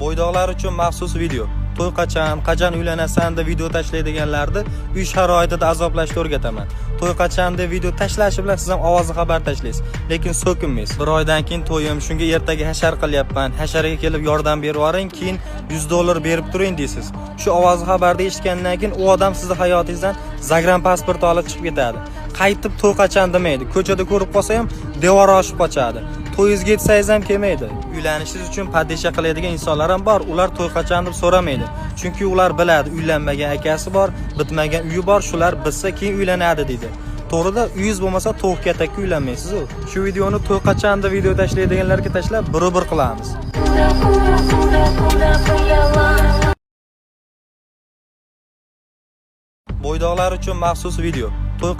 Bo'ydoqlar uchun maxsus video. To'y qachon uylanasan deb video tashlaydiganlarni uy sharoitida azoblashni o'rgataman. To'y qachon deb video tashlashi bilan siz ham ovozni xabar tashlaysiz, lekin so'kinmaysiz. Bir oydan keyin to'yim, shunga ertaga hashar qilyapman. Hasharaga kelib yordam berib yuboring, keyin $100 berib turing deysiz. Shu ovozni xabarda eshitgandan keyin u odam sizni hayotingizdan zagran pasport olib chiqib ketadi. Qaytib to'y qachon demaydi. Ko'chada ko'rib qolsa ham devor oshib qochadi. To'yingizga yetsangiz ham kelmaydi. Uylanishingiz uchun padisha qiladigan insonlar ham bor. Ular to'y qachon deb so'ramaydi. Chunki ular biladi, uylanmagan akasi bor, bitmagan uyi bor, shular bitsa keyin uylanadi deydi. To'g'rida, uyingiz bo'lmasa to'q katakka uylanmaysiz-ku. Shu videoni to'y qachon deb video tashlaydiganlarga tashlab, bir qilamiz. Bo'ydoqlar uchun maxsus video. To'y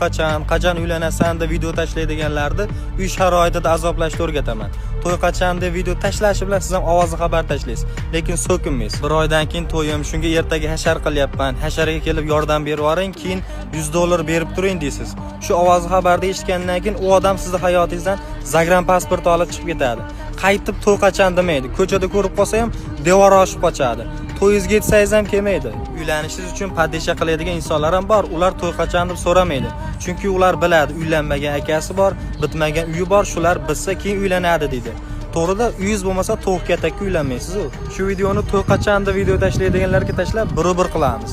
qachon uylanasan deb video tashlaydiganlarni uy sharoitida azoblashni o'rgataman. To'y qachon deb video tashlashi bilan siz ham ovozni xabar tashlaysiz, lekin so'kinmaysiz. Bir oydan keyin to'yim, shunga ertaga hashar qilyapman. Hasharaga kelib yordam berib yuboring, keyin $100 berib turing deysiz. Shu ovozni xabarda eshitgandan keyin u odam sizni hayotingizdan zagran pasport olib chiqib ketadi. Qaytib to'y qachon demaydi. Ko'chada ko'rib qolsa ham devor oshib qochadi. To'yingizga yetsangiz ham kelmaydi. Uylanishingiz uchun padisha qiladigan insonlar ham bor. Ular to'y qachon deb so'ramaydi. Chunki ular biladi, uylanmagan akasi bor, bitmagan uyi bor, shular bitsa keyin uylanadi deydi. To'g'rida, uyingiz bo'lmasa to'q katakka uylanmaysiz-ku. Shu videoni to'y qachon deb video tashlaydiganlarga tashlab, bir qilamiz.